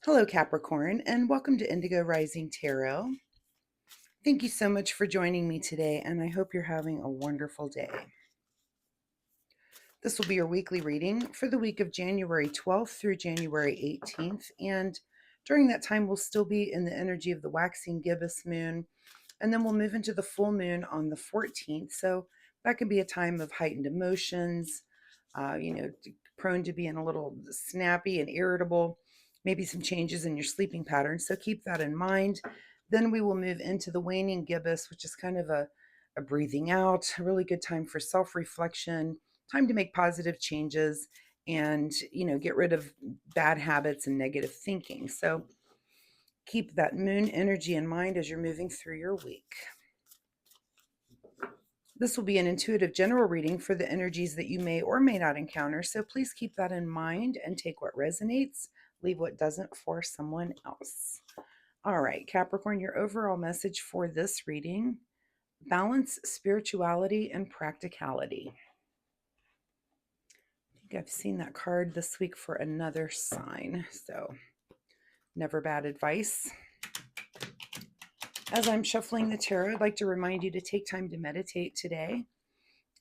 Hello, Capricorn, and welcome to Indigo Rising Tarot. Thank you so much for joining me today, and I hope you're having a wonderful day. This will be your weekly reading for the week of January 12th through January 18th, and during that time, we'll still be in the energy of the waxing gibbous moon, and then we'll move into the full moon on the 14th. So that can be a time of heightened emotions, prone to being a little snappy and irritable, maybe some changes in your sleeping patterns. So keep that in mind. Then we will move into the waning gibbous, which is kind of a breathing out, a really good time for self-reflection, time to make positive changes and, get rid of bad habits and negative thinking. So keep that moon energy in mind as you're moving through your week. This will be an intuitive general reading for the energies that you may or may not encounter, so please keep that in mind and take what resonates, leave what doesn't for someone else. All right, Capricorn, your overall message for this reading: balance, spirituality, and practicality. I think I've seen that card this week for another sign, so never bad advice. As I'm shuffling the tarot, I'd like to remind you to take time to meditate today.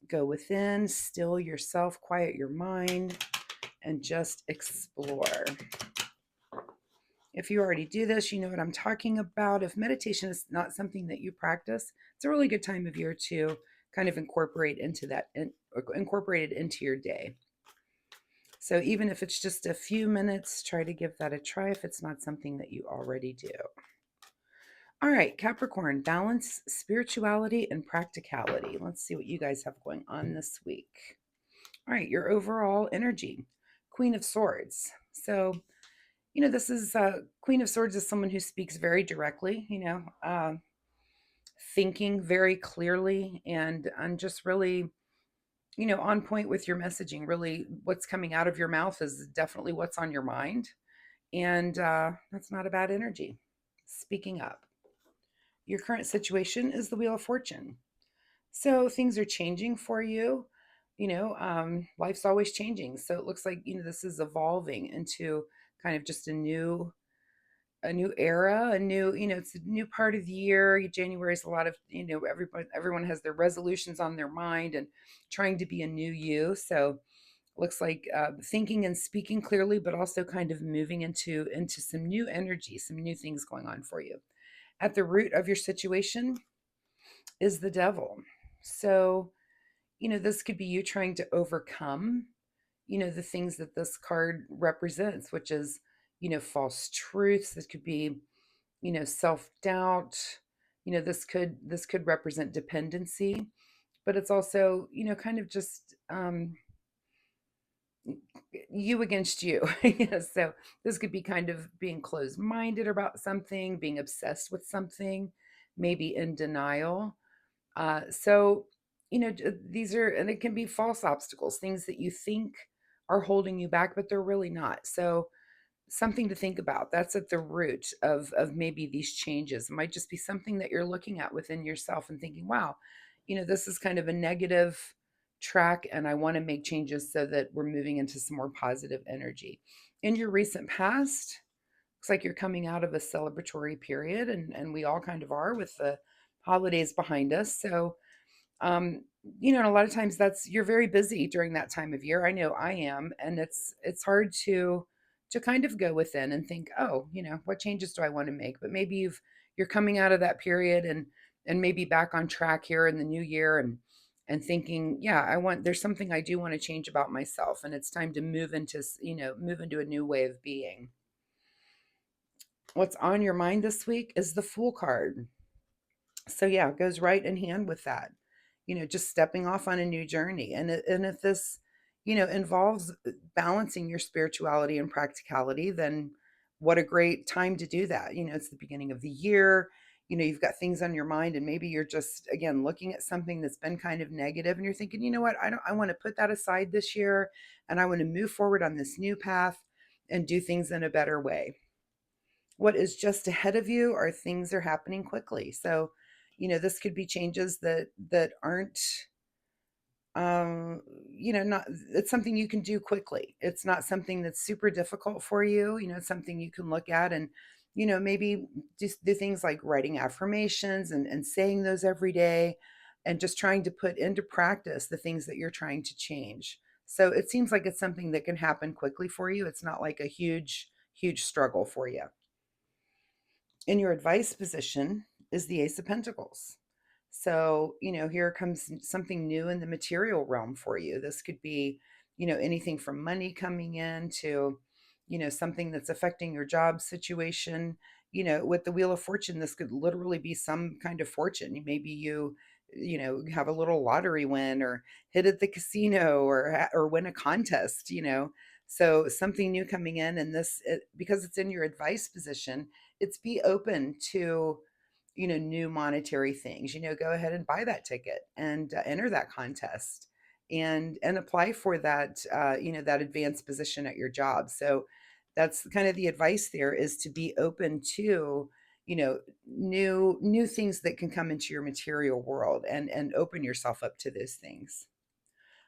Go within, still yourself, quiet your mind, and just explore. If you already do this, you know what I'm talking about. If meditation is not something that you practice, it's a really good time of year to kind of incorporate it into your day. So even if it's just a few minutes, try to give that a try if it's not something that you already do. All right, Capricorn, balance, spirituality, and practicality. Let's see what you guys have going on this week. All right, your overall energy, Queen of Swords. So, this is Queen of Swords is someone who speaks very directly, thinking very clearly and just really, on point with your messaging. Really, what's coming out of your mouth is definitely what's on your mind. And that's not a bad energy. Speaking up. Your current situation is the Wheel of Fortune. So things are changing for you. Life's always changing. So it looks like, this is evolving into kind of just a new era, it's a new part of the year. January is a lot of, everyone has their resolutions on their mind and trying to be a new you. So looks like thinking and speaking clearly, but also kind of moving into some new energy, some new things going on for you. At the root of your situation is the devil. So, this could be you trying to overcome, the things that this card represents, which is, false truths. This could be, self-doubt. This could represent dependency, but it's also, kind of just you against you. So this could be kind of being closed-minded about something, being obsessed with something, maybe in denial. So, these are, and it can be false obstacles, things that you think are holding you back, but they're really not. So, something to think about. That's at the root of maybe these changes. It might just be something that you're looking at within yourself and thinking, wow, this is kind of a negative track, and I want to make changes so that we're moving into some more positive energy. In your recent past, looks like you're coming out of a celebratory period, and we all kind of are with the holidays behind us. So, and a lot of times you're very busy during that time of year. I know I am, and it's hard to kind of go within and think, oh, what changes do I want to make? But maybe you're coming out of that period and maybe back on track here in the new year and thinking, yeah, there's something I do want to change about myself, and it's time to move into a new way of being. What's on your mind this week is the Fool card. So yeah, it goes right in hand with that. Just stepping off on a new journey. And if this, involves balancing your spirituality and practicality, then what a great time to do that. It's the beginning of the year. You've got things on your mind, and maybe you're just, again, looking at something that's been kind of negative, and you're thinking, you know what, I want to put that aside this year, and I want to move forward on this new path and do things in a better way. What is just ahead of you are things that are happening quickly. So, this could be changes that aren't um not, it's something you can do quickly. It's not something that's super difficult for you. It's something you can look at and maybe just do things like writing affirmations and saying those every day, and just trying to put into practice the things that you're trying to change. So it seems like it's something that can happen quickly for you. It's not like a huge struggle for you. In your advice position is the Ace of Pentacles. So, here comes something new in the material realm for you. This could be, anything from money coming in to, something that's affecting your job situation. With the Wheel of Fortune, this could literally be some kind of fortune. Maybe have a little lottery win, or hit at the casino, or win a contest, So something new coming in, and because it's in your advice position, it's be open to new monetary things. Go ahead and buy that ticket and enter that contest, and apply for that that advanced position at your job. So that's kind of the advice there, is to be open to new things that can come into your material world, and open yourself up to those things.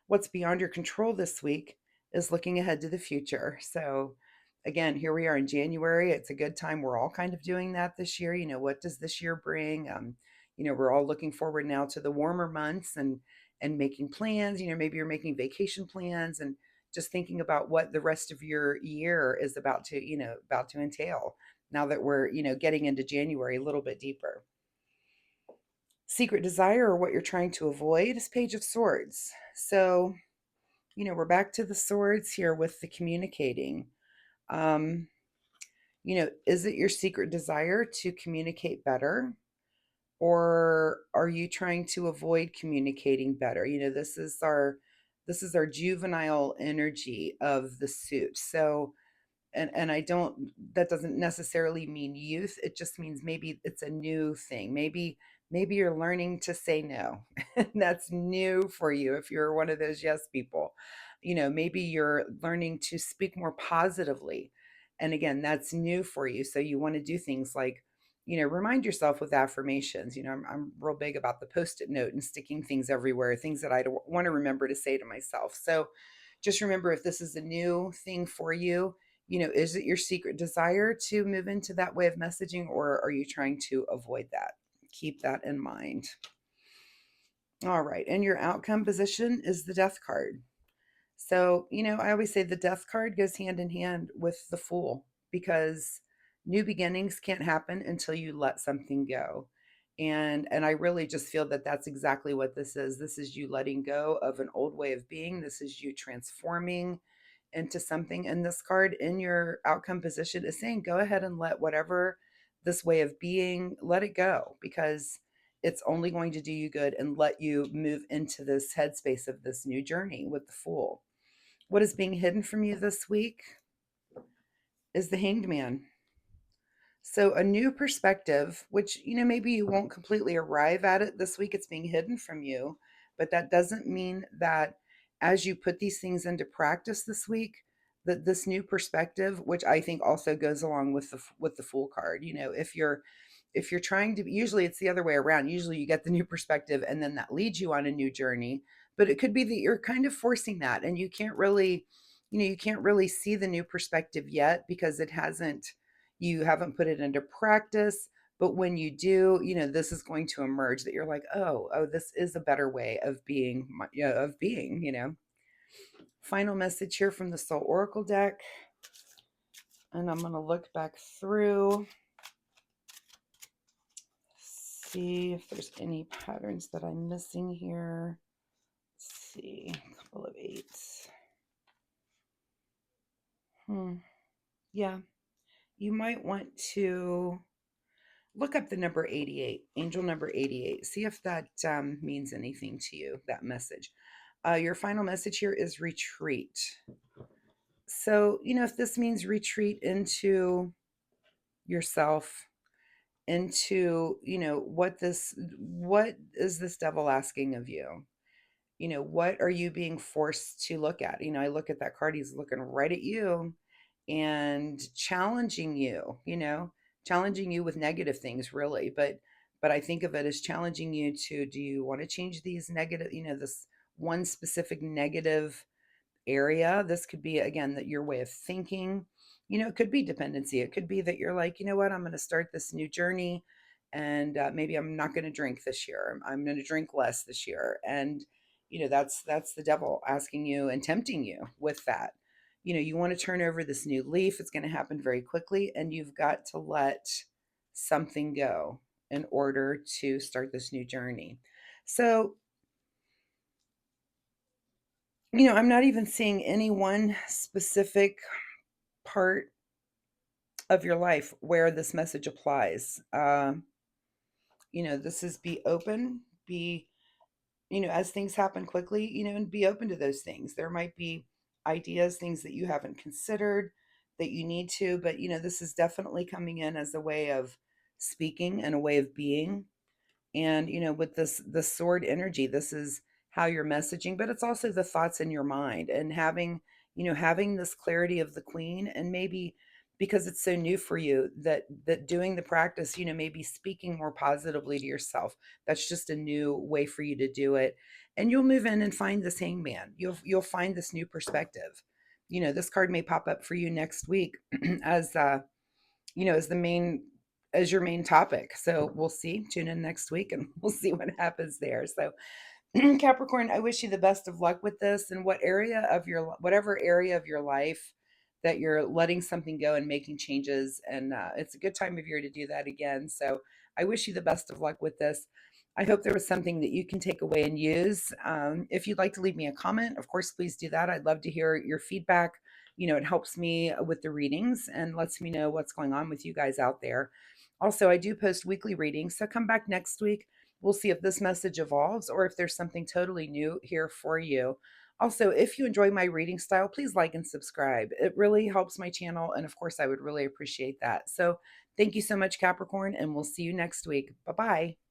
What's beyond your control this week is looking ahead to the future. So, again, here we are in January. It's a good time. We're all kind of doing that this year. What does this year bring? We're all looking forward now to the warmer months, and making plans. Maybe you're making vacation plans, and just thinking about what the rest of your year is about to entail. Now that we're getting into January a little bit deeper. Secret desire, or what you're trying to avoid, is Page of Swords. So we're back to the swords here with the communicating. Um, is it your secret desire to communicate better? Or are you trying to avoid communicating better? This is our juvenile energy of the suit. So, and I don't, that doesn't necessarily mean youth. It just means maybe it's a new thing. Maybe you're learning to say no. And that's new for you if you're one of those yes people. Maybe you're learning to speak more positively. And again, that's new for you. So you want to do things like, remind yourself with affirmations. I'm real big about the post-it note and sticking things everywhere, things that I want to remember to say to myself. So just remember, if this is a new thing for you, is it your secret desire to move into that way of messaging, or are you trying to avoid that? Keep that in mind. All right. And your outcome position is the Death card. So, I always say the Death card goes hand in hand with the Fool, because new beginnings can't happen until you let something go. And I really just feel that that's exactly what this is. This is you letting go of an old way of being. This is you transforming into something. And this card in your outcome position is saying, go ahead and let whatever this way of being, let it go, because it's only going to do you good and let you move into this headspace of this new journey with the Fool. What is being hidden from you this week is the Hanged Man. So a new perspective, which, maybe you won't completely arrive at it this week, it's being hidden from you, but that doesn't mean that as you put these things into practice this week, that this new perspective, which I think also goes along with the Fool card, if you're trying to, usually it's the other way around. Usually you get the new perspective and then that leads you on a new journey, but it could be that you're kind of forcing that, and you can't really see the new perspective yet because you haven't put it into practice. But when you do, this is going to emerge, that you're like, oh, this is a better way of being. Final message here from the Soul Oracle deck. And I'm going to look back through, see if there's any patterns that I'm missing here. Let's see, a couple of eights. Yeah, you might want to look up the number 88, angel number 88. See if that means anything to you, that message. Your final message here is retreat. So, if this means retreat into yourself, into, what is this devil asking of you? What are you being forced to look at? I look at that card, he's looking right at you and challenging you with negative things, really. But I think of it as challenging you to, do you want to change these negative, this one specific negative area. This could be, again, that your way of thinking. It could be dependency. It could be that you're like, you know what, I'm going to start this new journey, and maybe I'm not going to drink this year. I'm going to drink less this year. And, that's the devil asking you and tempting you with that. You want to turn over this new leaf. It's going to happen very quickly, and you've got to let something go in order to start this new journey. So, I'm not even seeing any one specific part of your life where this message applies. This is be open, be, as things happen quickly, and be open to those things. There might be ideas, things that you haven't considered that you need to, but, this is definitely coming in as a way of speaking and a way of being. And, with the sword energy, this is how you're messaging, but it's also the thoughts in your mind, and having this clarity of the queen. And maybe because it's so new for you, that doing the practice, maybe speaking more positively to yourself. That's just a new way for you to do it. And you'll move in and find this hangman. You'll find this new perspective. This card may pop up for you next week as as the main as your main topic. So we'll see. Tune in next week and we'll see what happens there. So Capricorn, I wish you the best of luck with this, and whatever area of your life that you're letting something go and making changes. And it's a good time of year to do that again. So I wish you the best of luck with this. I hope there was something that you can take away and use. If you'd like to leave me a comment, of course, please do that. I'd love to hear your feedback. It helps me with the readings and lets me know what's going on with you guys out there. Also, I do post weekly readings, so come back next week. We'll see if this message evolves or if there's something totally new here for you. Also, if you enjoy my reading style, please like and subscribe. It really helps my channel. And of course, I would really appreciate that. So thank you so much, Capricorn, and we'll see you next week. Bye bye.